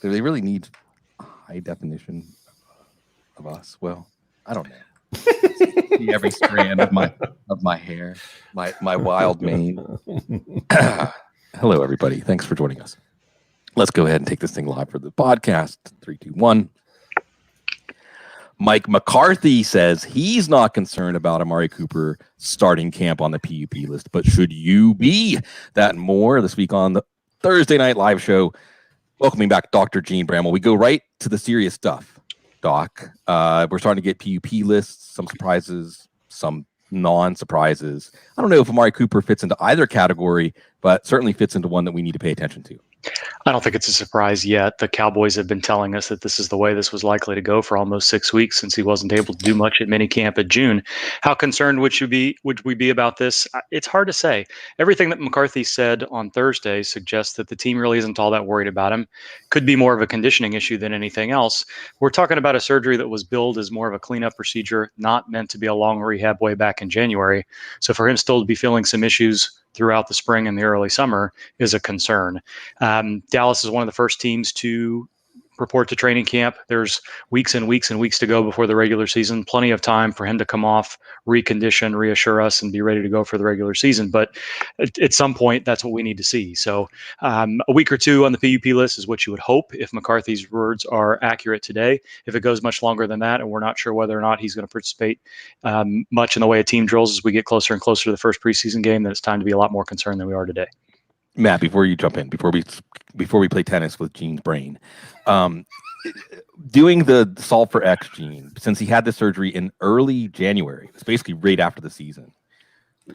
Do they really need high definition of us? Well, I don't know. See every strand of my hair, my wild mane. Hello, everybody. Thanks for joining us. Let's go ahead and take this thing live for the podcast. 3, 2, 1. Mike McCarthy says he's not concerned about Amari Cooper starting camp on the PUP list, but should you be? That and more this week on the Thursday Night Live show. Welcoming back Dr. Jene Bramel. We go right to the serious stuff, Doc. We're starting to get PUP lists, some surprises, some non-surprises. I don't know if Amari Cooper fits into either category, but certainly fits into one that we need to pay attention to. I don't think it's a surprise yet. The Cowboys have been telling us that this is the way this was likely to go for almost 6 weeks since he wasn't able to do much at minicamp at June. How concerned would we be about this? It's hard to say. Everything that McCarthy said on Thursday suggests that the team really isn't all that worried about him. Could be more of a conditioning issue than anything else. We're talking about a surgery that was billed as more of a cleanup procedure, not meant to be a long rehab way back in January. So for him still to be feeling some issues throughout the spring and the early summer is a concern. Dallas is one of the first teams to report to training camp. There's weeks and weeks and weeks to go before the regular season. Plenty of time for him to come off, recondition, reassure us, and be ready to go for the regular season. But at some point, that's what we need to see. So a week or two on the PUP list is what you would hope if McCarthy's words are accurate today. If it goes much longer than that, and we're not sure whether or not he's going to participate much in the way of team drills as we get closer and closer to the first preseason game, then it's time to be a lot more concerned than we are today. Matt, before you jump in, before we play tennis with Gene's brain, doing the solve for X Gene, since he had the surgery in early January, it's basically right after the season.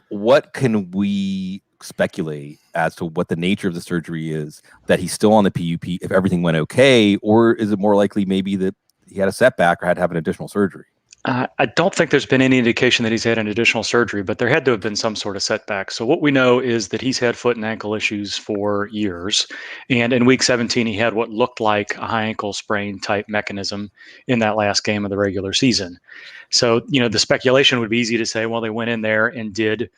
What can we speculate as to what the nature of the surgery is, that he's still on the PUP if everything went okay, or is it more likely maybe that he had a setback or had to have an additional surgery? I don't think there's been any indication that he's had an additional surgery, but there had to have been some sort of setback. So what we know is that he's had foot and ankle issues for years. And in week 17, he had what looked like a high ankle sprain type mechanism in that last game of the regular season. So, the speculation would be easy to say, well, they went in there and did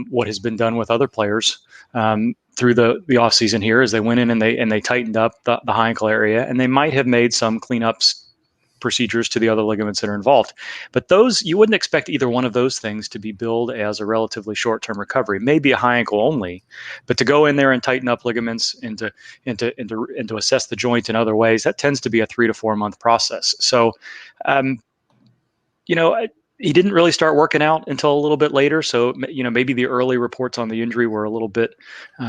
what has been done with other players through the offseason here, is they went in and they tightened up the high ankle area, and they might have made some cleanups procedures to the other ligaments that are involved. But those, you wouldn't expect either one of those things to be billed as a relatively short-term recovery, maybe a high ankle only, but to go in there and tighten up ligaments and to assess the joint in other ways, that tends to be a 3 to 4 month process. So, he didn't really start working out until a little bit later. So, maybe the early reports on the injury were a little bit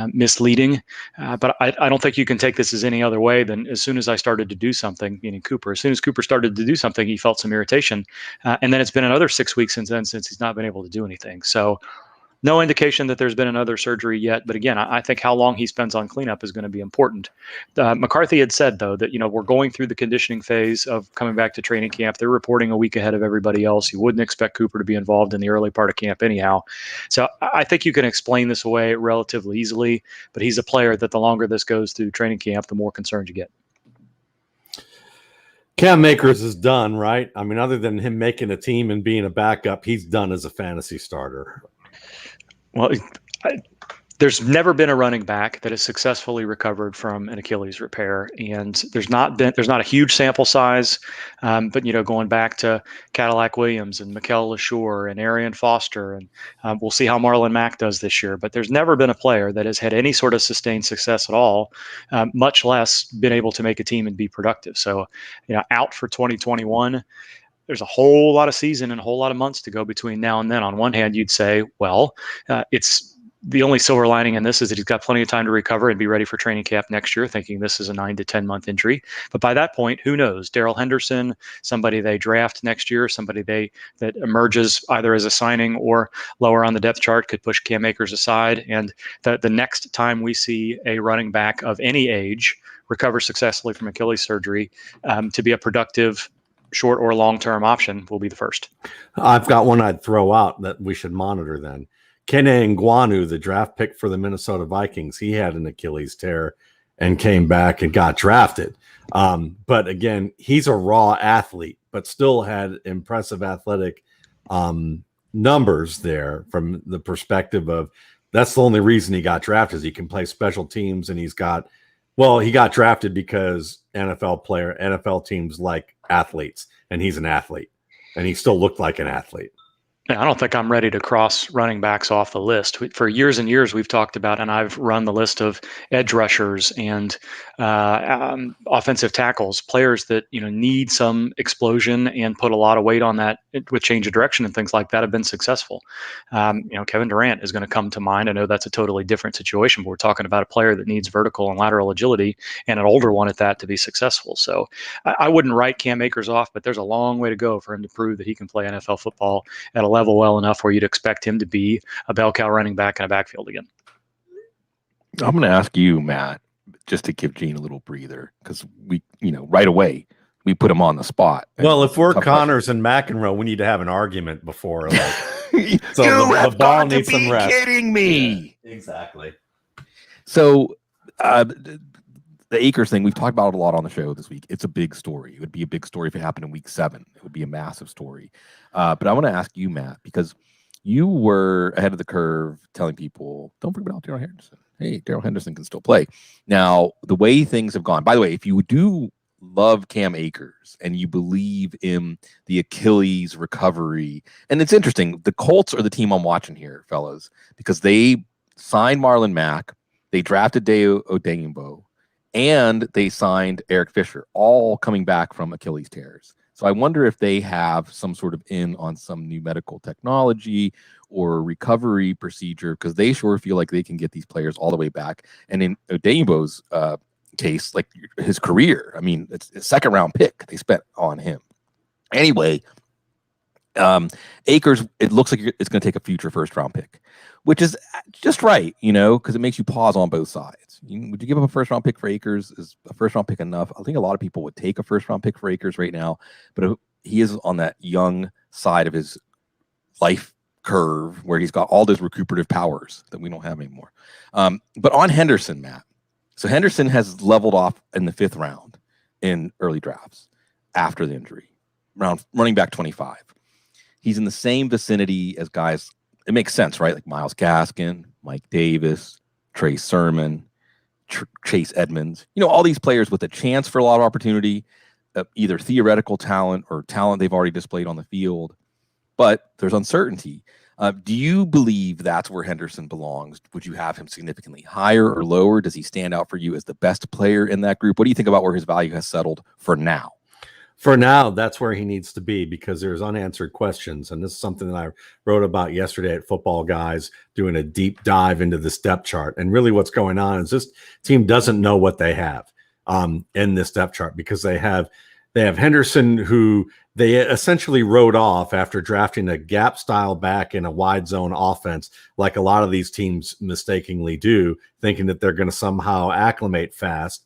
misleading. But I don't think you can take this as any other way than as soon as I started to do something, meaning Cooper, as soon as Cooper started to do something, he felt some irritation. And then it's been another 6 weeks since then, since he's not been able to do anything. So no indication that there's been another surgery yet. But again, I think how long he spends on cleanup is going to be important. McCarthy had said, though, that, we're going through the conditioning phase of coming back to training camp. They're reporting a week ahead of everybody else. You wouldn't expect Cooper to be involved in the early part of camp anyhow. So I think you can explain this away relatively easily. But he's a player that the longer this goes through training camp, the more concerned you get. Cam Akers is done, right? I mean, other than him making a team and being a backup, he's done as a fantasy starter. Well, there's never been a running back that has successfully recovered from an Achilles repair, and there's not a huge sample size. But going back to Cadillac Williams and Mikel LeSure and Arian Foster, and we'll see how Marlon Mack does this year. But there's never been a player that has had any sort of sustained success at all, much less been able to make a team and be productive. So, out for 2021. There's a whole lot of season and a whole lot of months to go between now and then. On one hand, you'd say, well, it's the only silver lining in this is that he's got plenty of time to recover and be ready for training camp next year, thinking this is a 9 to 10 month injury. But by that point, who knows? Darrell Henderson, somebody they draft next year, somebody that emerges either as a signing or lower on the depth chart, could push Cam Akers aside. And the next time we see a running back of any age recover successfully from Achilles surgery to be a productive short or long-term option will be the first. I've got one I'd throw out that we should monitor then. Kene Nguanu, the draft pick for the Minnesota Vikings, he had an Achilles tear and came back and got drafted. But again, he's a raw athlete, but still had impressive athletic numbers there from the perspective of that's the only reason he got drafted is he can play special teams and he's got Well, he got drafted because NFL teams like athletes, and he's an athlete, and he still looked like an athlete. Yeah, I don't think I'm ready to cross running backs off the list. For years and years, we've talked about, and I've run the list of edge rushers and offensive tackles, players that need some explosion and put a lot of weight on that with change of direction and things like that have been successful. Kevin Durant is going to come to mind. I know that's a totally different situation, but we're talking about a player that needs vertical and lateral agility and an older one at that to be successful. So I wouldn't write Cam Akers off, but there's a long way to go for him to prove that he can play NFL football at a level well enough where you'd expect him to be a bell cow running back in a backfield again. I'm going to ask you, Matt, just to give Gene a little breather, because we, right away, we put him on the spot. Well, if we're Connors and McEnroe, we need to have an argument before. So the ball needs some rest. Kidding me? Yeah, exactly. So the Akers thing, we've talked about it a lot on the show this week. It's a big story. It would be a big story if it happened in week 7. It would be a massive story. But I want to ask you, Matt, because you were ahead of the curve telling people, don't forget about Darrell Henderson. Hey, Darrell Henderson can still play. Now, the way things have gone, by the way, if you do love Cam Akers and you believe in the Achilles recovery, and it's interesting, the Colts are the team I'm watching here, fellas, because they signed Marlon Mack, they drafted Dayo Odeyingbo, and they signed Eric Fisher, all coming back from Achilles tears. So I wonder if they have some sort of in on some new medical technology or recovery procedure, because they sure feel like they can get these players all the way back. And in Odeyingbo's case, like his career, I mean, it's a 2nd-round pick they spent on him. Anyway, Akers, it looks like it's going to take a future 1st-round pick, which is just right, because it makes you pause on both sides. Would you give up a 1st-round pick for Akers? Is a 1st-round pick enough? I think a lot of people would take a 1st-round pick for Akers right now, but he is on that young side of his life curve where he's got all those recuperative powers that we don't have anymore. But on Henderson, Matt, so Henderson has leveled off in the 5th round in early drafts after the injury, running back 25. He's in the same vicinity as guys. It makes sense, right? Like Myles Gaskin, Mike Davis, Trey Sermon, Chase Edmonds, all these players with a chance for a lot of opportunity, either theoretical talent or talent they've already displayed on the field, but there's uncertainty. Do you believe that's where Henderson belongs? Would you have him significantly higher or lower? Does he stand out for you as the best player in that group? What do you think about where his value has settled for now? For now, that's where he needs to be, because there's unanswered questions. And this is something that I wrote about yesterday at Footballguys, doing a deep dive into this depth chart. And really what's going on is this team doesn't know what they have in this depth chart, because they have Henderson, who they essentially wrote off after drafting a gap style back in a wide zone offense, like a lot of these teams mistakenly do, thinking that they're going to somehow acclimate fast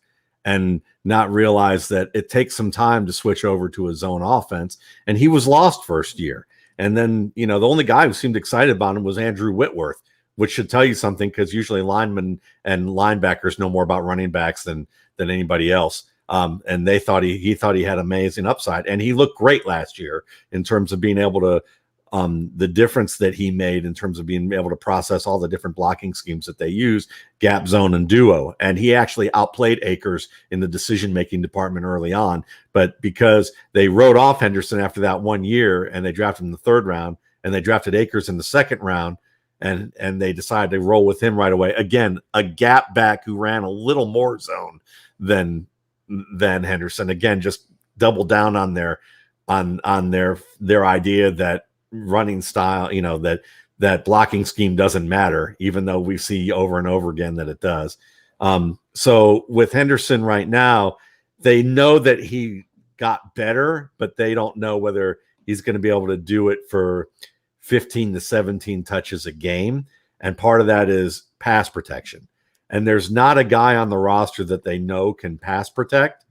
and not realize that it takes some time to switch over to a zone offense. And he was lost first year. And then, the only guy who seemed excited about him was Andrew Whitworth, which should tell you something, because usually linemen and linebackers know more about running backs than anybody else. And they thought he thought he had amazing upside, and he looked great last year in terms of being able to the difference that he made in terms of being able to process all the different blocking schemes that they use, gap, zone, and duo. And he actually outplayed Akers in the decision-making department early on. But because they wrote off Henderson after that 1 year, and they drafted him in the 3rd round, and they drafted Akers in the 2nd round, and they decided to roll with him right away. Again, a gap back who ran a little more zone than Henderson. Again, just double down on their idea that running style, that blocking scheme doesn't matter, even though we see over and over again that it does. So with Henderson right now, they know that he got better, but they don't know whether he's going to be able to do it for 15 to 17 touches a game. And part of that is pass protection. And there's not a guy on the roster that they know can pass protect.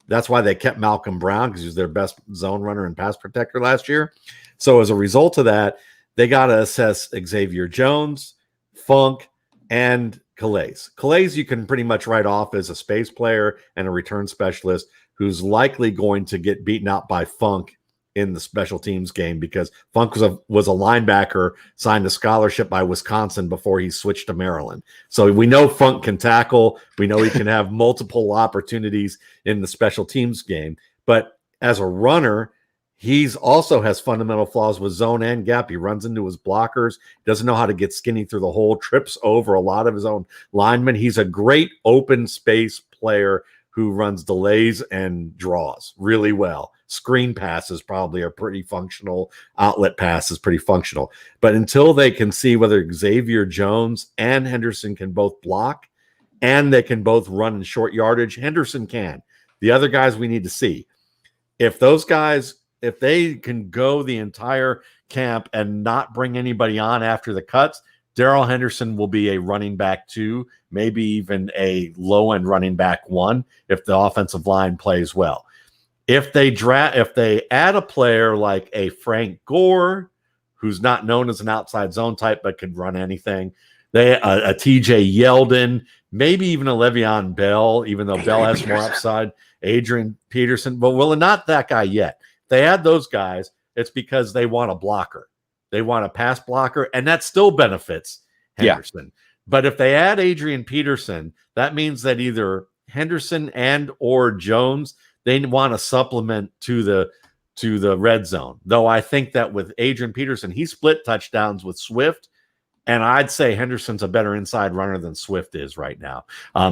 That's why they kept Malcolm Brown, because he was their best zone runner and pass protector last year. So as a result of that, they got to assess Xavier Jones, Funk, and Calais. Calais you can pretty much write off as a space player and a return specialist who's likely going to get beaten out by Funk in the special teams game because Funk was a linebacker signed a scholarship by Wisconsin before he switched to Maryland. So we know Funk can tackle. We know he can have multiple opportunities in the special teams game. But as a runner, he's also has fundamental flaws with zone and gap. He runs into his blockers, doesn't know how to get skinny through the hole, trips over a lot of his own linemen. He's a great open space player who runs delays and draws really well. Screen passes probably are pretty functional. Outlet pass is pretty functional. But until they can see whether Xavier Jones and Henderson can both block and they can both run in short yardage, Henderson can. The other guys we need to see. If those guys, if they can go the entire camp and not bring anybody on after the cuts, Darrell Henderson will be a running back 2, maybe even a low-end running back 1 if the offensive line plays well. If they add a player like a Frank Gore, who's not known as an outside zone type but can run anything, a TJ Yeldon, maybe even a Le'Veon Bell, even though Bell has more upside, Adrian Peterson, but not that guy yet. If they add those guys, it's because they want a blocker. They want a pass blocker, and that still benefits Henderson. Yeah. But if they add Adrian Peterson, that means that either Henderson and or Jones, they want to supplement to the red zone. Though I think that with Adrian Peterson, he split touchdowns with Swift, and I'd say Henderson's a better inside runner than Swift is right now.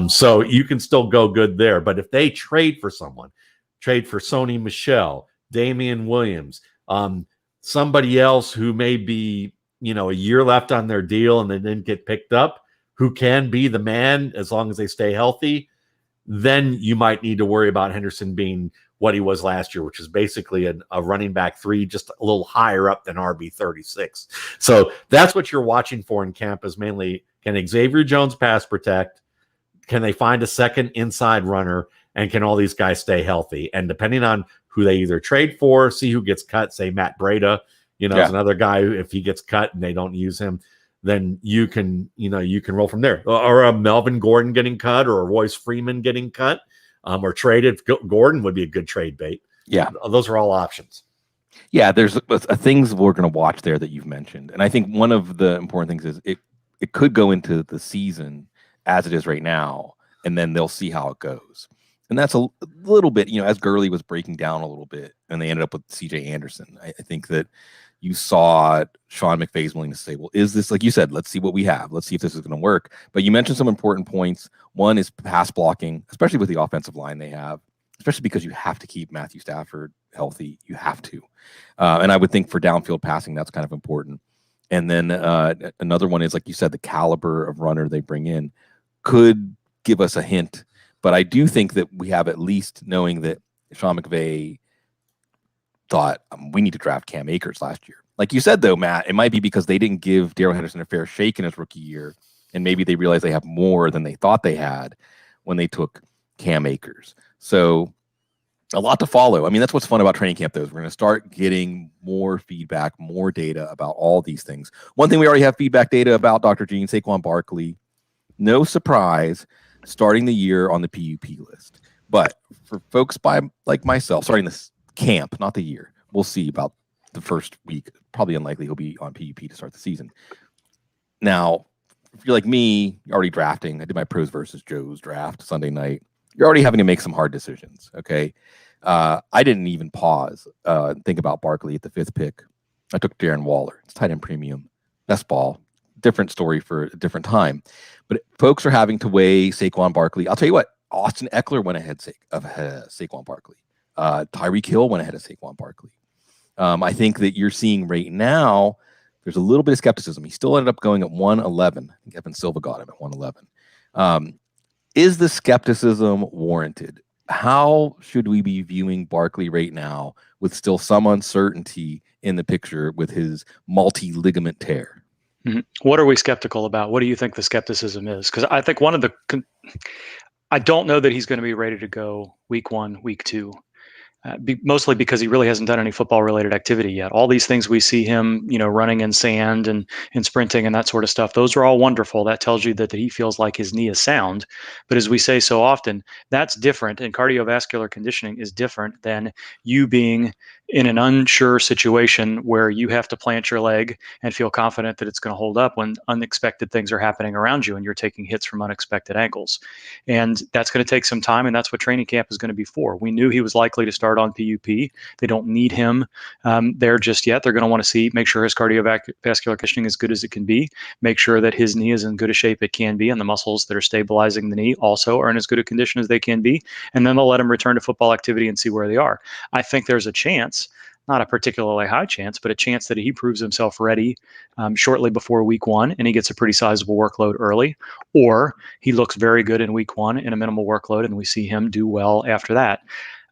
So you can still go good there. But if they trade for someone, trade for Sony Michel, Damian Williams, somebody else who may be, a year left on their deal and they didn't get picked up, who can be the man as long as they stay healthy, then you might need to worry about Henderson being what he was last year, which is basically a running back 3, just a little higher up than RB 36. So that's what you're watching for in camp is mainly, can Xavier Jones pass protect? Can they find a second inside runner? And can all these guys stay healthy? And depending on who they either trade for, see who gets cut, say Matt Breida, is another guy who, if he gets cut and they don't use him, then you can roll from there. Or a Melvin Gordon getting cut or a Royce Freeman getting cut or traded. Gordon would be a good trade bait. Yeah. Those are all options. Yeah, there's things we're going to watch there that you've mentioned. And I think one of the important things is it could go into the season as it is right now, and then they'll see how it goes. And that's a little bit, as Gurley was breaking down a little bit, and they ended up with C.J. Anderson. I think that you saw Sean McVay's willingness to say, well, is this, like you said, let's see what we have. Let's see if this is going to work. But you mentioned some important points. One is pass blocking, especially with the offensive line they have, especially because you have to keep Matthew Stafford healthy. You have to. And I would think for downfield passing, that's kind of important. And then another one is, like you said, the caliber of runner they bring in could give us a hint. But I do think that we have at least knowing that Sean McVay thought we need to draft Cam Akers last year. Like you said, though, Matt, it might be because they didn't give Darrell Henderson a fair shake in his rookie year. And maybe they realized they have more than they thought they had when they took Cam Akers. So a lot to follow. I mean, that's what's fun about training camp, though, is we're going to start getting more feedback, more data about all these things. One thing we already have feedback data about, Dr. Jene, Saquon Barkley. No surprise, starting the year on the PUP list. But for folks like myself, starting this camp, not the year, we'll see about the first week. Probably unlikely he'll be on PUP to start the season. Now, if you're like me, you're already drafting. I did my pros versus Joe's draft Sunday night. You're already having to make some hard decisions, okay? I didn't even pause and think about Barkley at the 5th pick. I took Darren Waller. It's tight end premium. Best ball. Different story for a different time. But folks are having to weigh Saquon Barkley. I'll tell you what, Austin Eckler went ahead of Saquon Barkley. Tyreek Hill went ahead of Saquon Barkley. I think that you're seeing right now, there's a little bit of skepticism. He still ended up going at 111. I think Evan Silva got him at 111. Is the skepticism warranted? How should we be viewing Barkley right now with still some uncertainty in the picture with his multi-ligament tear? Mm-hmm. What are we skeptical about? What do you think the skepticism is? Because I think I don't know that he's going to be ready to go week 1, week 2. mostly because he really hasn't done any football-related activity yet. All these things we see him, running in sand and sprinting and that sort of stuff, those are all wonderful. That tells you that he feels like his knee is sound. But as we say so often, that's different, and cardiovascular conditioning is different than you being in an unsure situation where you have to plant your leg and feel confident that it's going to hold up when unexpected things are happening around you and you're taking hits from unexpected angles. And that's going to take some time, and that's what training camp is going to be for. We knew he was likely to start on PUP. They don't need him there just yet. They're going to want to make sure his cardiovascular conditioning is good as it can be, make sure that his knee is in good a shape it can be, and the muscles that are stabilizing the knee also are in as good a condition as they can be. And then they'll let him return to football activity and see where they are. I think there's a chance, not a particularly high chance, but a chance that he proves himself ready shortly before week 1 and he gets a pretty sizable workload early, or he looks very good in week 1 in a minimal workload and we see him do well after that.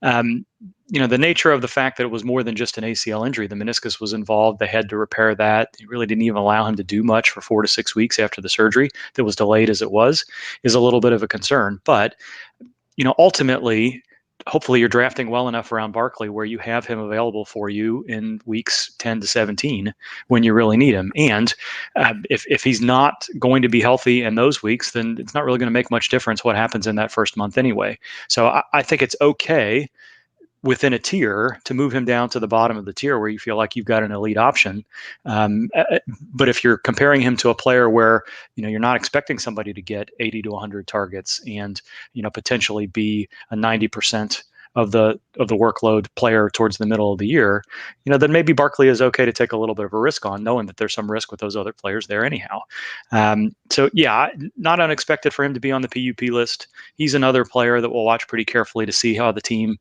The nature of the fact that it was more than just an ACL injury, the meniscus was involved, they had to repair that. They really didn't even allow him to do much for 4 to 6 weeks after the surgery that was delayed as it was, is a little bit of a concern. But, ultimately, hopefully you're drafting well enough around Barkley where you have him available for you in weeks 10 to 17 when you really need him. And if he's not going to be healthy in those weeks, then it's not really going to make much difference what happens in that first month anyway. So I think it's okay within a tier to move him down to the bottom of the tier where you feel like you've got an elite option. But if you're comparing him to a player where, you're not expecting somebody to get 80 to 100 targets and, potentially be a 90% of the workload player towards the middle of the year, then maybe Barkley is okay to take a little bit of a risk on, knowing that there's some risk with those other players there anyhow. So yeah, not unexpected for him to be on the PUP list. He's another player that we'll watch pretty carefully to see how the team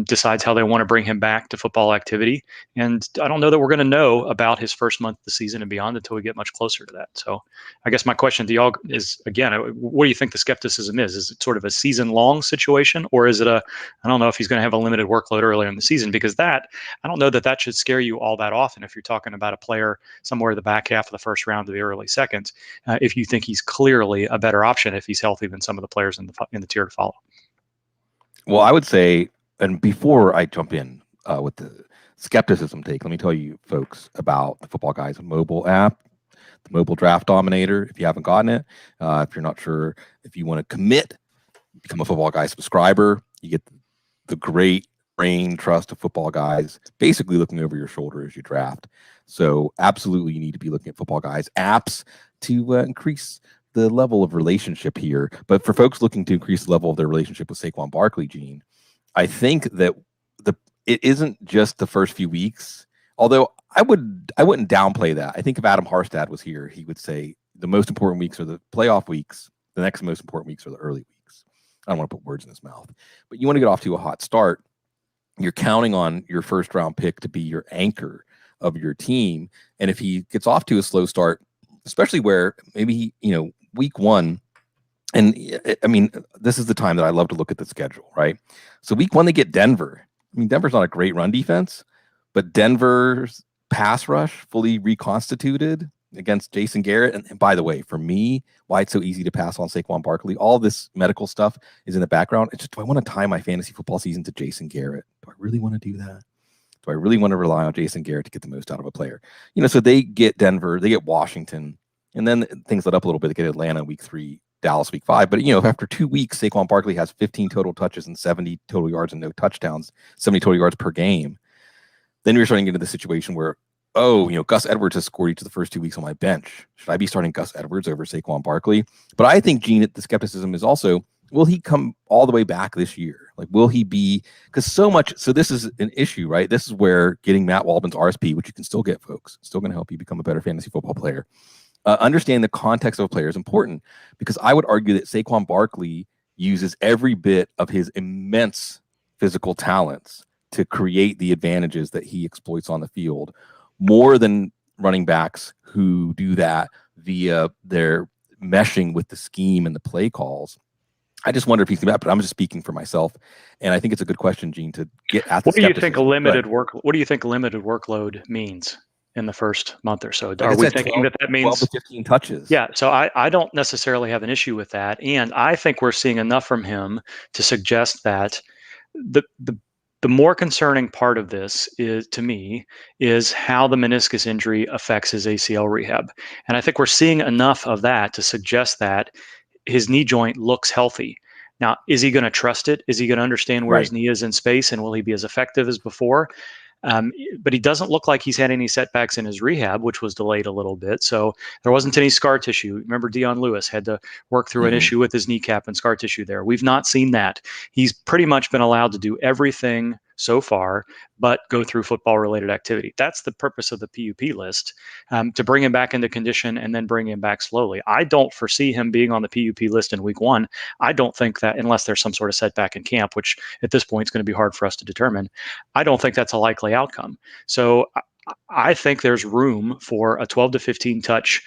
decides how they want to bring him back to football activity. And I don't know that we're going to know about his first month of the season and beyond until we get much closer to that. So I guess my question to y'all is, again, what do you think the skepticism is? Is it sort of a season-long situation, or is it I don't know if he's going to have a limited workload earlier in the season? Because I don't know that should scare you all that often if you're talking about a player somewhere in the back half of the first round to the early second, if you think he's clearly a better option if he's healthy than some of the players in the tier to follow. Well, I would say, and before I jump in with the skepticism take, let me tell you folks about the Footballguys mobile app, the mobile draft dominator. If you haven't gotten it, if you're not sure if you want to commit, become a Footballguys subscriber. You get the great brain trust of Footballguys basically looking over your shoulder as you draft. So absolutely you need to be looking at Footballguys apps to increase the level of relationship here. But for folks looking to increase the level of their relationship with Saquon Barkley, Jene, I think that it isn't just the first few weeks, although I wouldn't downplay that. I think if Adam Harstad was here, he would say the most important weeks are the playoff weeks. The next most important weeks are the early weeks. I don't want to put words in his mouth, but you want to get off to a hot start. You're counting on your first round pick to be your anchor of your team. And if he gets off to a slow start, especially where maybe, week 1, and I mean, this is the time that I love to look at the schedule, right? So week 1, they get Denver. I mean, Denver's not a great run defense, but Denver's pass rush fully reconstituted against Jason Garrett. And by the way, for me, why it's so easy to pass on Saquon Barkley, all this medical stuff is in the background. It's just, do I want to tie my fantasy football season to Jason Garrett? Do I really want to do that? Do I really want to rely on Jason Garrett to get the most out of a player? So they get Denver, they get Washington, and then things let up a little bit. They get Atlanta week 3, Dallas week 5. But, if after 2 weeks, Saquon Barkley has 15 total touches and 70 total yards and no touchdowns, 70 total yards per game, then you're starting to get into the situation where, Gus Edwards has scored each of the first 2 weeks on my bench. Should I be starting Gus Edwards over Saquon Barkley? But I think, Jene, the skepticism is also, will he come all the way back this year? Like, will he be, because so this is an issue, right? This is where getting Matt Waldman's RSP, which you can still get, folks, still going to help you become a better fantasy football player. Understand the context of a player is important, because I would argue that Saquon Barkley uses every bit of his immense physical talents to create the advantages that he exploits on the field, more than running backs who do that via their meshing with the scheme and the play calls. I just wonder if he's that, but I'm just speaking for myself, and I think it's a good question, Jene, to get at. What do you think limited workload means in the first month or so? Are we thinking 12, that means 12 to 15 touches? Yeah, so I don't necessarily have an issue with that, and I think we're seeing enough from him to suggest that the The more concerning part of this is, to me, is how the meniscus injury affects his ACL rehab. And I think we're seeing enough of that to suggest that his knee joint looks healthy. Now, is he going to trust it? Is he going to understand where his knee is in space, and will he be as effective as before? But he doesn't look like he's had any setbacks in his rehab, which was delayed a little bit. So there wasn't any scar tissue. Remember, Dion Lewis had to work through an issue with his kneecap and scar tissue there. We've not seen that. He's pretty much been allowed to do everything so far, but go through football-related activity. That's the purpose of the PUP list, to bring him back into condition and then bring him back slowly. I don't foresee him being on the PUP list in week 1. I don't think that, unless there's some sort of setback in camp, which at this point is going to be hard for us to determine, I don't think that's a likely outcome. So I think there's room for a 12 to 15 touch,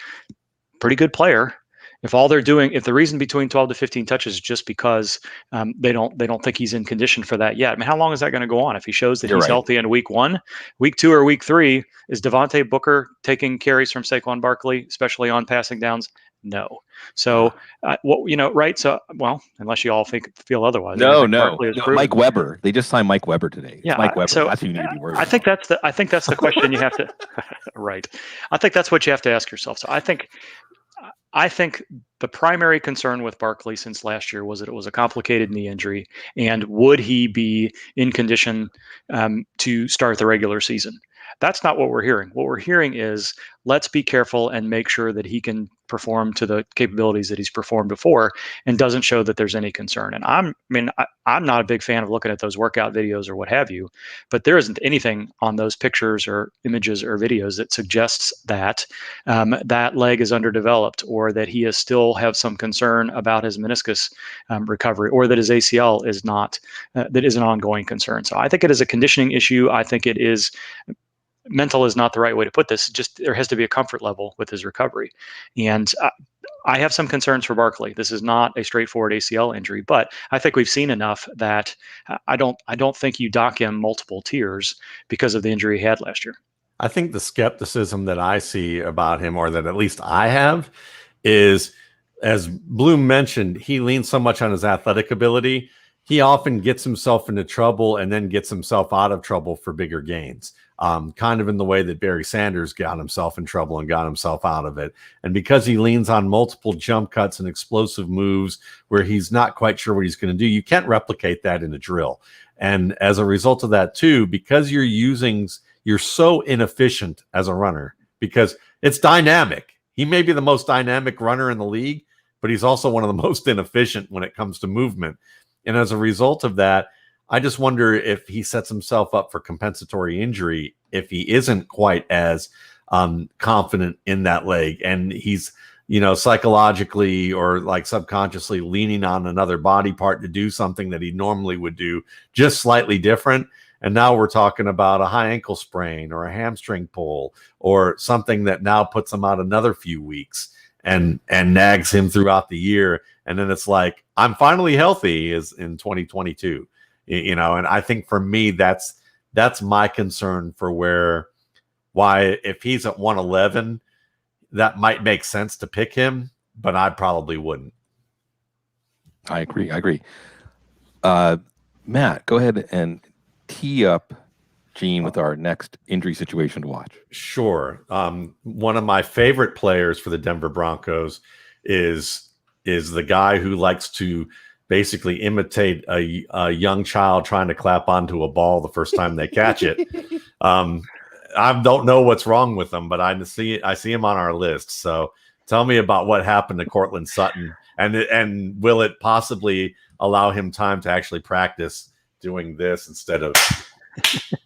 pretty good player. If the reason between 12 to 15 touches is just because they don't think he's in condition for that yet. I mean, how long is that going to go on? If he shows that he's healthy in week 1, week 2, or week 3, is Devontae Booker taking carries from Saquon Barkley, especially on passing downs? No. So, right? So, well, unless you all feel otherwise. No. Mike Weber. They just signed Mike Weber today. Yeah, it's Mike Weber. So that's who you need to be worried I think that's the question you have to. Right. I think that's what you have to ask yourself. So I think the primary concern with Barkley since last year was that it was a complicated knee injury, and would he be in condition to start the regular season? That's not what we're hearing. What we're hearing is, let's be careful and make sure that he can perform to the capabilities that he's performed before, and doesn't show that there's any concern. And I'm not a big fan of looking at those workout videos or what have you, but there isn't anything on those pictures or images or videos that suggests that that leg is underdeveloped, or that he is still have some concern about his meniscus recovery, or that his ACL is not, that is an ongoing concern. So I think it is a conditioning issue. I think it is, mental is not the right way to put this. Just, there has to be a comfort level with his recovery. And I have some concerns for Barkley. This is not a straightforward ACL injury, but I think we've seen enough that I don't think you dock him multiple tiers because of the injury he had last year. I think the skepticism that I see about him, or that at least I have, is, as Bloom mentioned, he leans so much on his athletic ability. He often gets himself into trouble and then gets himself out of trouble for bigger gains. Kind of in the way that Barry Sanders got himself in trouble and got himself out of it. And because he leans on multiple jump cuts and explosive moves where he's not quite sure what he's going to do, you can't replicate that in a drill. And as a result of that too, because you're so inefficient as a runner, because it's dynamic. He may be the most dynamic runner in the league, but he's also one of the most inefficient when it comes to movement. And as a result of that, I just wonder if he sets himself up for compensatory injury if he isn't quite as confident in that leg, and he's, psychologically or like subconsciously leaning on another body part to do something that he normally would do, just slightly different. And now we're talking about a high ankle sprain or a hamstring pull or something that now puts him out another few weeks and nags him throughout the year. And then it's like, I'm finally healthy is in 2022. And I think for me, that's my concern for why if he's at 111, that might make sense to pick him, but I probably wouldn't. I agree. Matt, go ahead and tee up Gene with our next injury situation to watch. Sure. One of my favorite players for the Denver Broncos is the guy who likes to basically imitate a young child trying to clap onto a ball the first time they catch it. I don't know what's wrong with him, but I see him on our list. So tell me about what happened to Courtland Sutton, and will it possibly allow him time to actually practice doing this instead of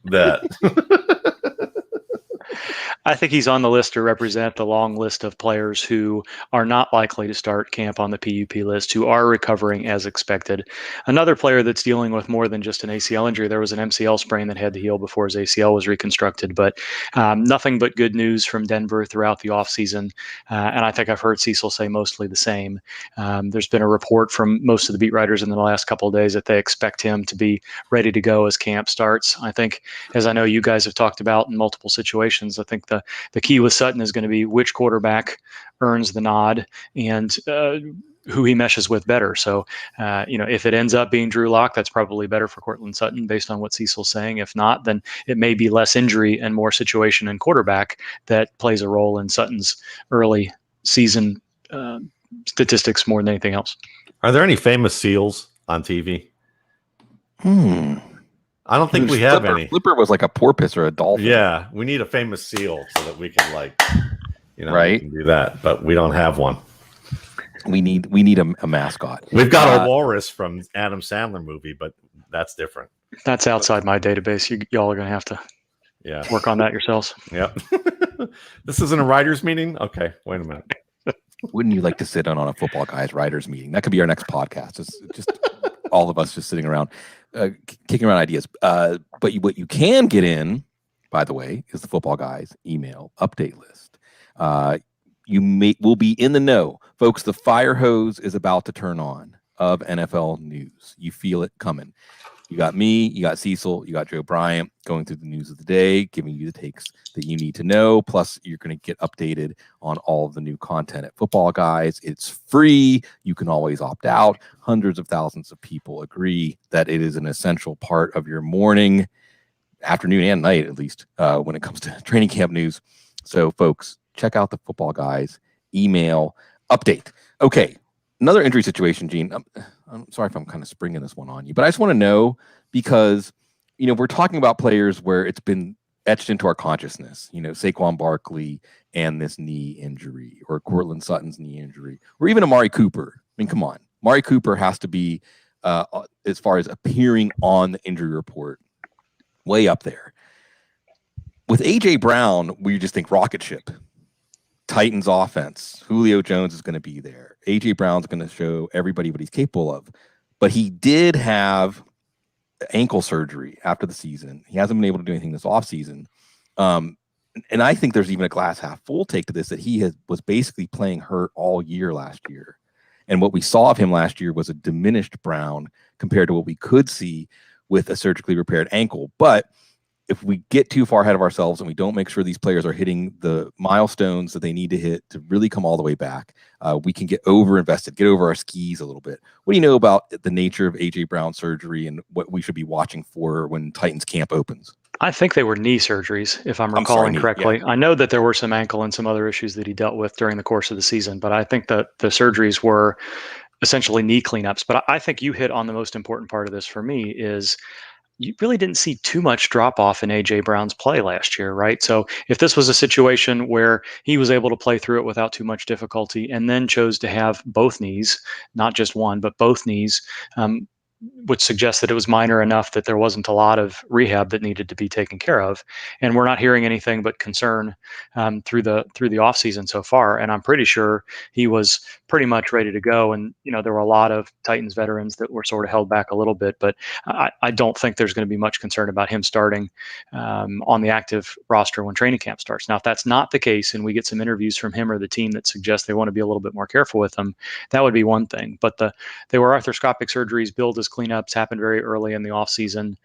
that? I think he's on the list to represent the long list of players who are not likely to start camp on the PUP list, who are recovering as expected. Another player that's dealing with more than just an ACL injury, there was an MCL sprain that had to heal before his ACL was reconstructed, but nothing but good news from Denver throughout the offseason. And I think I've heard Cecil say mostly the same. There's been a report from most of the beat writers in the last couple of days that they expect him to be ready to go as camp starts. I think, as I know you guys have talked about in multiple situations, I think the key with Sutton is going to be which quarterback earns the nod. And who he meshes with better. So, if it ends up being Drew Lock, that's probably better for Courtland Sutton based on what Cecil's saying. If not, then it may be less injury and more situation and quarterback that plays a role in Sutton's early season statistics more than anything else. Are there any famous seals on TV? I don't think we have any. Flipper was like a porpoise or a dolphin. Yeah, we need a famous seal so that we can right? we can do that, but we don't have one. We need a mascot. We've got a walrus from Adam Sandler movie, but that's different. That's outside my database. Y'all are going to have to work on that yourselves. Yeah. This isn't a writers meeting? Okay, wait a minute. Wouldn't you like to sit in on a Football Guys writers meeting? That could be our next podcast. It's just all of us just sitting around, kicking around ideas. But what you can get in, by the way, is the Football Guys email update list. Will be in the know. Folks, the fire hose is about to turn on of NFL news. You feel it coming. You got me, you got Cecil, you got Joe Bryant going through the news of the day, giving you the takes that you need to know. Plus, you're going to get updated on all of the new content at Football Guys. It's free. You can always opt out. Hundreds of thousands of people agree that it is an essential part of your morning, afternoon, and night, at least, when it comes to training camp news. So, folks, check out the Football Guys email update. Okay, another injury situation, Gene. I'm sorry if I'm kind of springing this one on you, but I just want to know because, we're talking about players where it's been etched into our consciousness, Saquon Barkley and this knee injury, or Courtland Sutton's knee injury, or even Amari Cooper. I mean, come on. Amari Cooper has to be, as far as appearing on the injury report, way up there. With A.J. Brown, we just think rocket ship. Titans offense. Julio Jones is going to be there. A.J. Brown's going to show everybody what he's capable of. But he did have ankle surgery after the season. He hasn't been able to do anything this offseason. And I think there's even a glass half full take to this, that he was basically playing hurt all year last year. And what we saw of him last year was a diminished Brown compared to what we could see with a surgically repaired ankle. But if we get too far ahead of ourselves and we don't make sure these players are hitting the milestones that they need to hit to really come all the way back, we can get over-invested, get over our skis a little bit. What do you know about the nature of A.J. Brown surgery and what we should be watching for when Titans camp opens? I think they were knee surgeries, if I'm recalling correctly. Yeah. I know that there were some ankle and some other issues that he dealt with during the course of the season, but I think that the surgeries were essentially knee cleanups. But I think you hit on the most important part of this for me is you really didn't see too much drop off in A.J. Brown's play last year, right? So if this was a situation where he was able to play through it without too much difficulty and then chose to have both knees, not just one, but both knees, would suggest that it was minor enough that there wasn't a lot of rehab that needed to be taken care of. And we're not hearing anything but concern through the offseason so far. And I'm pretty sure he was pretty much ready to go. And, there were a lot of Titans veterans that were sort of held back a little bit, but I don't think there's going to be much concern about him starting on the active roster when training camp starts. Now, if that's not the case and we get some interviews from him or the team that suggest they want to be a little bit more careful with him, that would be one thing. But they were arthroscopic surgeries billed as cleanups, happened very early in the offseason.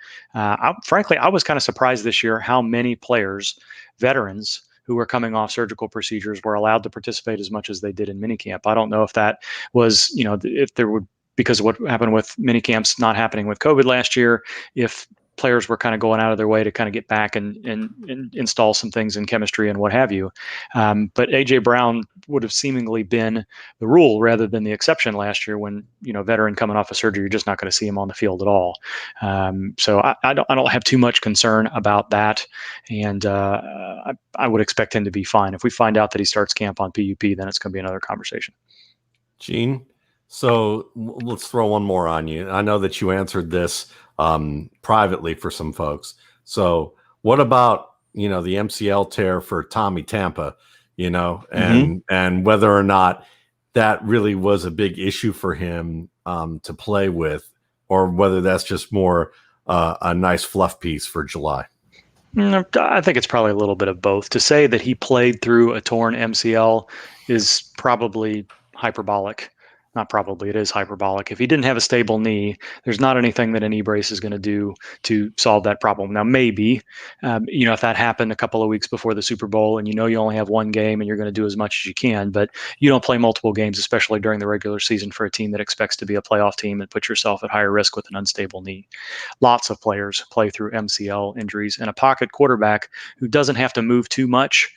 Frankly, I was kind of surprised this year how many players, veterans, who were coming off surgical procedures were allowed to participate as much as they did in minicamp. I don't know if that was, if there would, because of what happened with minicamps not happening with COVID last year, if players were kind of going out of their way to kind of get back and install some things in chemistry and what have you. But A.J. Brown would have seemingly been the rule rather than the exception last year when, veteran coming off of surgery, you're just not going to see him on the field at all. So I don't have too much concern about that. And I would expect him to be fine. If we find out that he starts camp on PUP, then it's going to be another conversation. Gene, so let's throw one more on you. I know that you answered this privately for some folks. So what about, the MCL tear for Tommy Tampa, and whether or not that really was a big issue for him to play with, or whether that's just more a nice fluff piece for July? I think it's probably a little bit of both. To say that he played through a torn MCL is probably hyperbolic. not probably, it is hyperbolic. If he didn't have a stable knee, there's not anything that a knee brace is going to do to solve that problem. Now, maybe, if that happened a couple of weeks before the Super Bowl and you only have one game and you're going to do as much as you can, but you don't play multiple games, especially during the regular season, for a team that expects to be a playoff team, and put yourself at higher risk with an unstable knee. Lots of players play through MCL injuries, and a pocket quarterback who doesn't have to move too much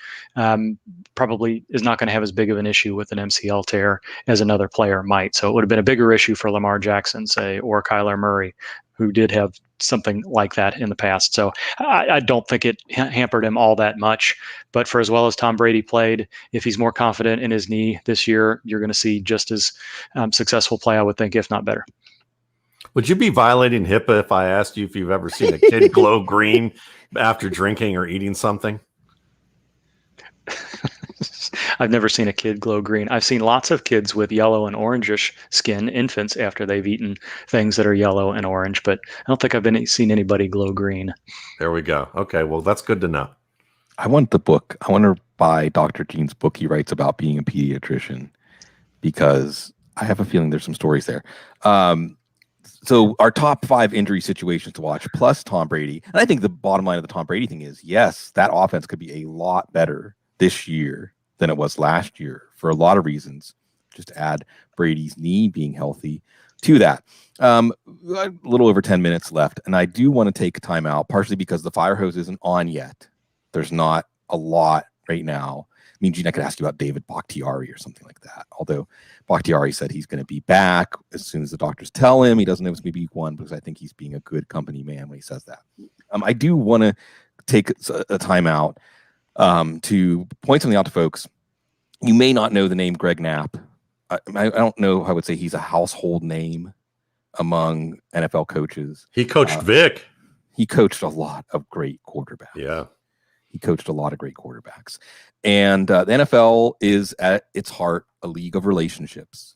probably is not going to have as big of an issue with an MCL tear as another player might. So it would have been a bigger issue for Lamar Jackson, say, or Kyler Murray, who did have something like that in the past. So I don't think it hampered him all that much. But for as well as Tom Brady played, if he's more confident in his knee this year, you're going to see just as successful play, I would think, if not better. Would you be violating HIPAA if I asked you if you've ever seen a kid glow green after drinking or eating something? I've never seen a kid glow green. I've seen lots of kids with yellow and orangish skin, infants, after they've eaten things that are yellow and orange, but I don't think I've seen anybody glow green. There we go. Okay, well, that's good to know. I want the book. I want to buy Dr. Gene's book he writes about being a pediatrician, because I have a feeling there's some stories there. So our top 5 injury situations to watch, plus Tom Brady. And I think the bottom line of the Tom Brady thing is, yes, that offense could be a lot better this year than it was last year for a lot of reasons. Just add Brady's knee being healthy to that. A little over 10 minutes left, and I do want to take time out, partially because the fire hose isn't on yet. There's not a lot right now. I mean, Jene, I could ask you about David Bakhtiari or something like that. Although Bakhtiari said he's going to be back as soon as the doctors tell him. He doesn't know it's going to be week 1, because I think he's being a good company man when he says that. I do want to take a time out to point something out to folks. You may not know the name Greg Knapp. I don't know how I would say he's a household name among NFL coaches. He coached Vic. He coached a lot of great quarterbacks. Yeah. He coached a lot of great quarterbacks. And the NFL is at its heart a league of relationships.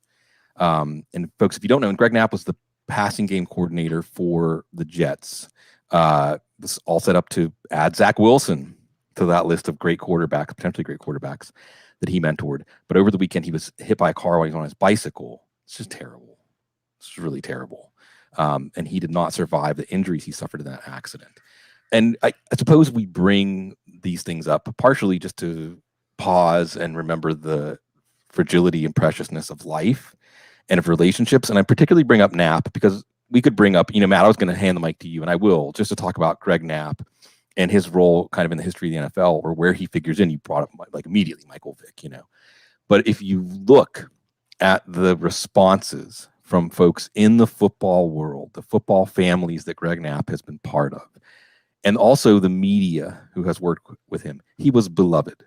And folks, if you don't know, Greg Knapp was the passing game coordinator for the Jets. This all set up to add Zach Wilson to that list of great quarterbacks, potentially great quarterbacks that he mentored. But over the weekend, he was hit by a car while he was on his bicycle. It's just terrible. It's really terrible. And he did not survive the injuries he suffered in that accident. And I suppose we bring these things up partially just to pause and remember the fragility and preciousness of life and of relationships. And I particularly bring up Knapp because we could bring up, Matt, I was going to hand the mic to you, and I will, just to talk about Greg Knapp and his role kind of in the history of the NFL, or where he figures in. You brought up like immediately Michael Vick, But if you look at the responses from folks in the football world, the football families that Greg Knapp has been part of, and also the media who has worked with him, he was beloved.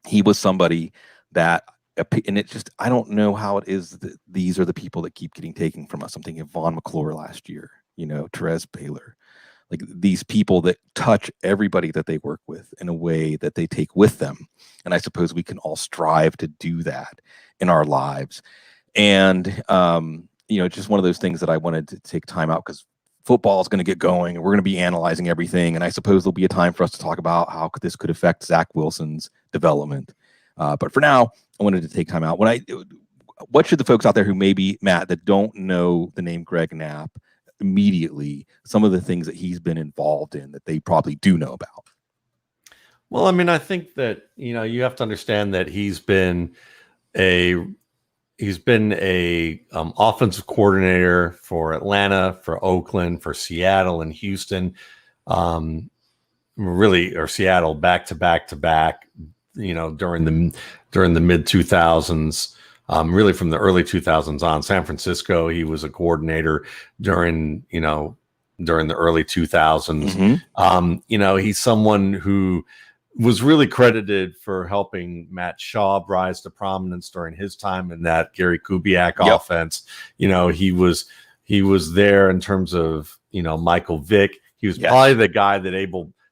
He was somebody that, and it just, I don't know how it is that these are the people that keep getting taken from us. I'm thinking of Vaughn McClure last year, Therese Baylor, like these people that touch everybody that they work with in a way that they take with them. And I suppose we can all strive to do that in our lives. And, just one of those things that I wanted to take time out, because football is going to get going and we're going to be analyzing everything. And I suppose there'll be a time for us to talk about how this could affect Zach Wilson's development. But for now, I wanted to take time out. What should the folks out there who maybe, Matt, that don't know the name Greg Knapp immediately, some of the things that he's been involved in that they probably do know about? Well, I mean, I think that, you have to understand that he's been a offensive coordinator for Atlanta, for Oakland, for Seattle and Houston, or Seattle back to back, during the mid 2000s, really from the early 2000s on. San Francisco, he was a coordinator during the early 2000s. Mm-hmm. He's someone who was really credited for helping Matt Schaub rise to prominence during his time in that Gary Kubiak offense. He was there in terms of, Michael Vick. He was probably the guy that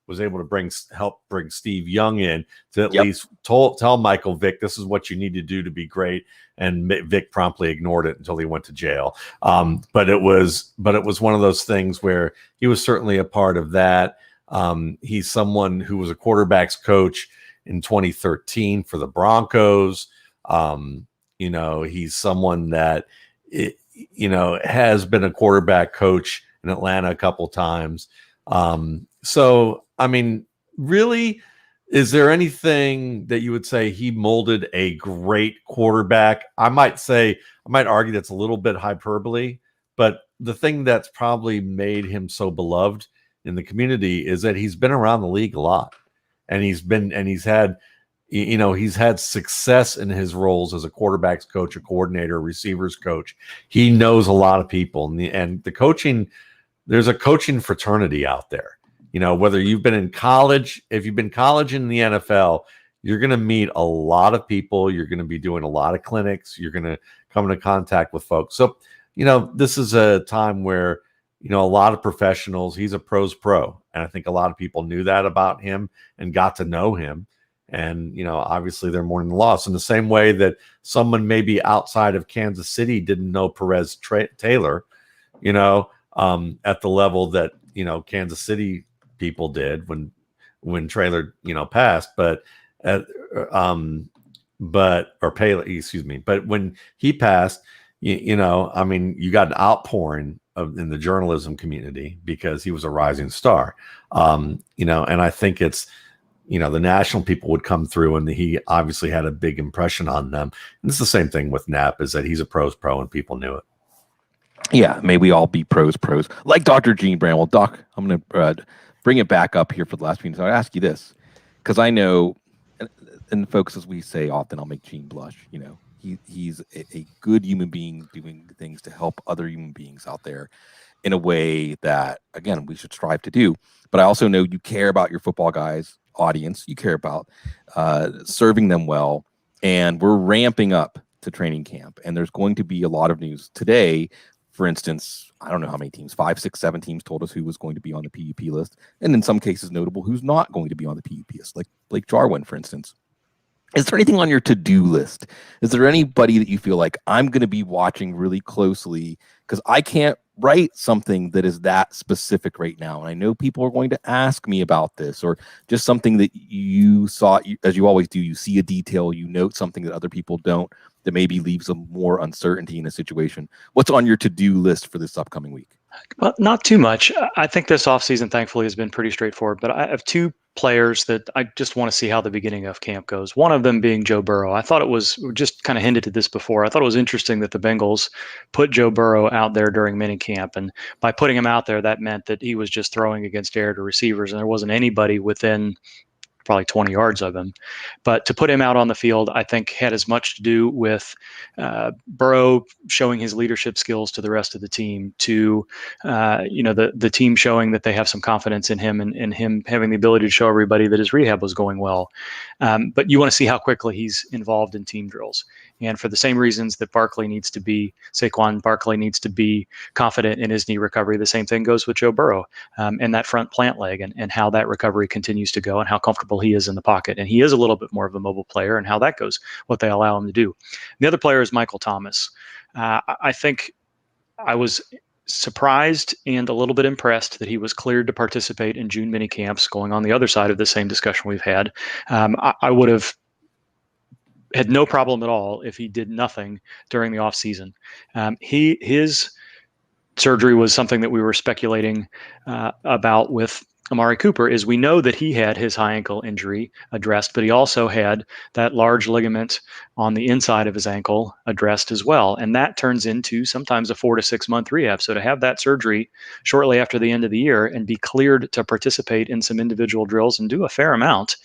was able to help bring Steve Young in to at least tell Michael Vick, this is what you need to do to be great. And Vick promptly ignored it until he went to jail. But it was one of those things where he was certainly a part of that. He's someone who was a quarterback's coach in 2013 for the Broncos. He's someone that, has been a quarterback coach in Atlanta a couple times. So, I mean, really, is there anything that you would say he molded a great quarterback? I might argue that's a little bit hyperbole, but the thing that's probably made him so beloved in the community is that he's been around the league a lot, and he's had success in his roles as a quarterbacks coach, a coordinator, receivers coach. He knows a lot of people, and the coaching, there's a coaching fraternity out there. Whether you've been in college, if you've been college in the NFL, you're going to meet a lot of people. You're going to be doing a lot of clinics. You're going to come into contact with folks. So, this is a time where, a lot of professionals, he's a pro's pro. And I think a lot of people knew that about him and got to know him. And, obviously they're mourning the loss in the same way that someone maybe outside of Kansas City didn't know Perez Taylor, at the level that, Kansas City people did when Traylor, passed, but when he passed, you got an outpouring in the journalism community because he was a rising star. And I think it's, the national people would come through, and he obviously had a big impression on them. And it's the same thing with Knapp, is that he's a pro's pro and people knew it. Yeah, may we all be pros, like Dr. Gene Bramel. Doc, I'm going to bring it back up here for the last few minutes. I'll ask you this, because I know, and folks, as we say often, I'll make Gene blush. He's a good human being doing things to help other human beings out there in a way that, again, we should strive to do. But I also know you care about your football guys audience. You care about serving them well. And we're ramping up to training camp. And there's going to be a lot of news today. For instance, I don't know how many teams, 5, 6, 7 teams told us who was going to be on the PUP list. And in some cases, notable who's not going to be on the PUP list, like Blake Jarwin, for instance. Is there anything on your to-do list? Is there anybody that you feel like I'm going to be watching really closely? Because I can't write something that is that specific right now. And I know people are going to ask me about this, or just something that you saw, as you always do, you see a detail, you note something that other people don't, that maybe leaves them more uncertainty in a situation. What's on your to-do list for this upcoming week? Well, not too much. I think this offseason, thankfully, has been pretty straightforward. But I have two players that I just want to see how the beginning of camp goes. One of them being Joe Burrow. I thought it was, just kind of hinted at this before, I thought it was interesting that the Bengals put Joe Burrow out there during minicamp. And by putting him out there, that meant that he was just throwing against air to receivers, and there wasn't anybody within probably 20 yards of him. But to put him out on the field, I think had as much to do with Burrow showing his leadership skills to the rest of the team, to the team showing that they have some confidence in him, and him having the ability to show everybody that his rehab was going well. But you want to see how quickly he's involved in team drills. And for the same reasons that Saquon Barkley needs to be confident in his knee recovery, the same thing goes with Joe Burrow and that front plant leg, and how that recovery continues to go, and how comfortable he is in the pocket. And he is a little bit more of a mobile player, and how that goes, what they allow him to do. The other player is Michael Thomas. I think I was surprised and a little bit impressed that he was cleared to participate in June mini camps, going on the other side of the same discussion we've had. I would have had no problem at all if he did nothing during the off season. His surgery was something that we were speculating about with Amari Cooper. Is we know that he had his high ankle injury addressed, but he also had that large ligament on the inside of his ankle addressed as well. And that turns into sometimes a 4 to 6 month rehab. So to have that surgery shortly after the end of the year and be cleared to participate in some individual drills and do a fair amount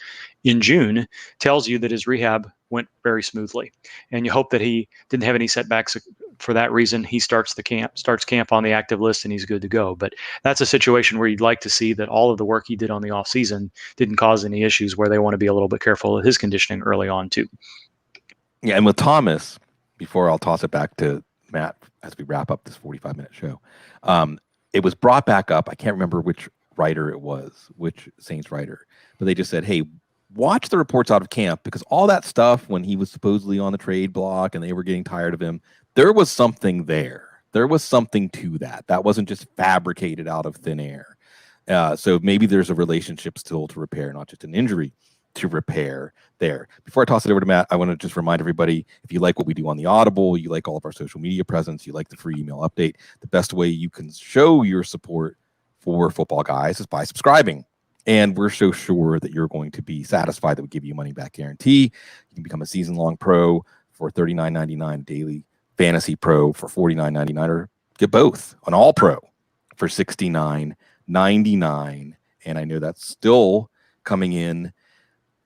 in June tells you that his rehab went very smoothly. And you hope that he didn't have any setbacks. For that reason, he starts camp on the active list, and he's good to go. But that's a situation where you'd like to see that all of the work he did on the off season didn't cause any issues, where they want to be a little bit careful of his conditioning early on too. Yeah, and with Thomas, before I'll toss it back to Matt as we wrap up this 45-minute show, it was brought back up. I can't remember which writer it was, which Saints writer, but they just said, hey, watch the reports out of camp, because all that stuff when he was supposedly on the trade block and they were getting tired of him, there was something there. There was something to that. That wasn't just fabricated out of thin air. So maybe there's a relationship still to repair, not just an injury. to repair there. Before I toss it over to Matt, I want to just remind everybody, if you like what we do on the Audible, you like all of our social media presence, you like the free email update, the best way you can show your support for Football Guys is by subscribing. And we're so sure that you're going to be satisfied that we give you a money back guarantee. You can become a season-long pro for $39.99, daily fantasy pro for $49.99, or get both, an all pro for $69.99. And I know that's still coming in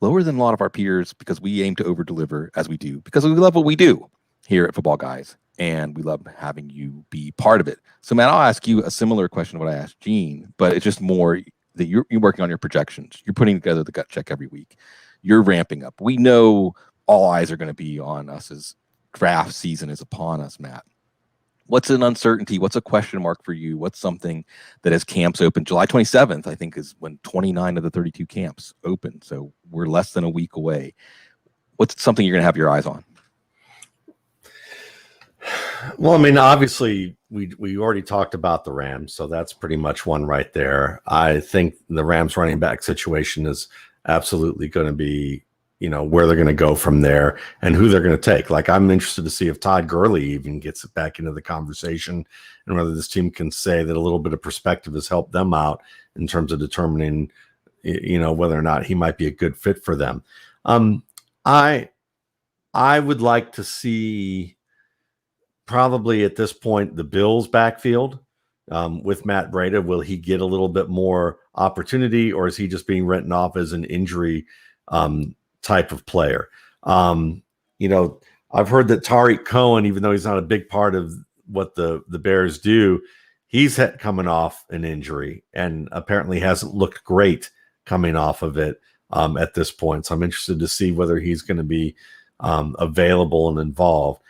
lower than a lot of our peers because we aim to over-deliver as we do, because we love what we do here at Football Guys, and we love having you be part of it. So, Matt, I'll ask you a similar question to what I asked Jene, but it's just more that you're working on your projections. You're putting together the gut check every week. You're ramping up. We know all eyes are going to be on us as draft season is upon us, Matt. What's an uncertainty? What's a question mark for you? What's something that as camps open? July 27th, I think, is when 29 of the 32 camps open. So we're less than a week away. What's something you're going to have your eyes on? Well, I mean, obviously, we already talked about the Rams, so that's pretty much one right there. I think the Rams running back situation is absolutely going to be, where they're going to go from there and who they're going to take. Like, I'm interested to see if Todd Gurley even gets back into the conversation and whether this team can say that a little bit of perspective has helped them out in terms of determining, whether or not he might be a good fit for them. I would like to see probably at this point the Bills backfield with Matt Breida. Will he get a little bit more opportunity, or is he just being written off as an injury type of player? I've heard that Tariq Cohen, even though he's not a big part of what the Bears do, he's coming off an injury and apparently hasn't looked great coming off of it at this point. So I'm interested to see whether he's going to be available and involved.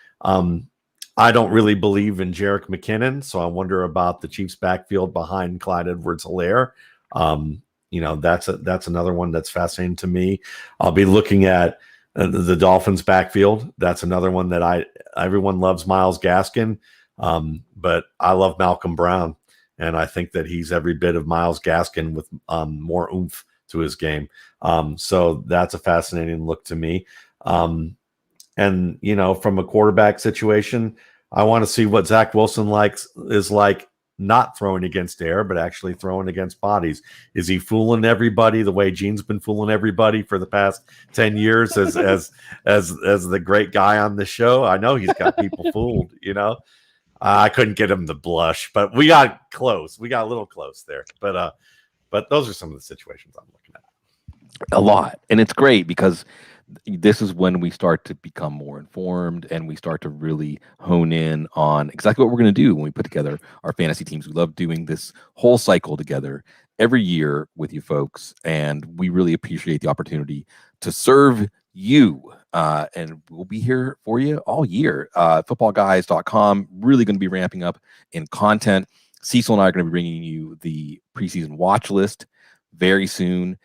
I don't really believe in Jerick McKinnon, so I wonder about the Chiefs backfield behind Clyde Edwards-Helaire. That's another one that's fascinating to me. I'll be looking at the Dolphins backfield. That's another one that everyone loves Myles Gaskin, but I love Malcolm Brown, and I think that he's every bit of Myles Gaskin with more oomph to his game. So that's a fascinating look to me. And, from a quarterback situation, I want to see what Zach Wilson is like not throwing against air, but actually throwing against bodies. Is he fooling everybody the way Gene's been fooling everybody for the past 10 years as the great guy on the show? I know he's got people fooled, I couldn't get him to blush, but we got close. We got a little close there. But those are some of the situations I'm looking at. A lot. And it's great because this is when we start to become more informed and we start to really hone in on exactly what we're going to do when we put together our fantasy teams. We love doing this whole cycle together every year with you folks, and we really appreciate the opportunity to serve you. And we'll be here for you all year. Footballguys.com, really going to be ramping up in content. Cecil and I are going to be bringing you the preseason watch list very soon.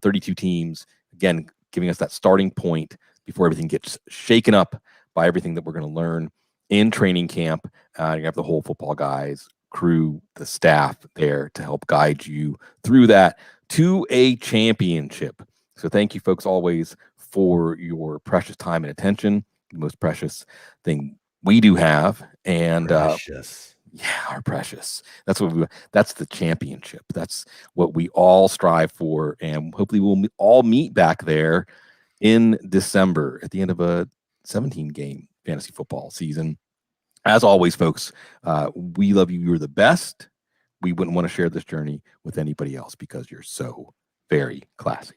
32 teams, again, giving us that starting point before everything gets shaken up by everything that we're going to learn in training camp. You have the whole Football Guys crew, the staff there to help guide you through that to a championship. So thank you, folks, always for your precious time and attention. The most precious thing we do have. And precious. Our precious. That's the championship. That's what we all strive for. And hopefully we'll all meet back there in December at the end of a 17-game fantasy football season. As always, folks, we love you. You're the best. We wouldn't want to share this journey with anybody else because you're so very classy.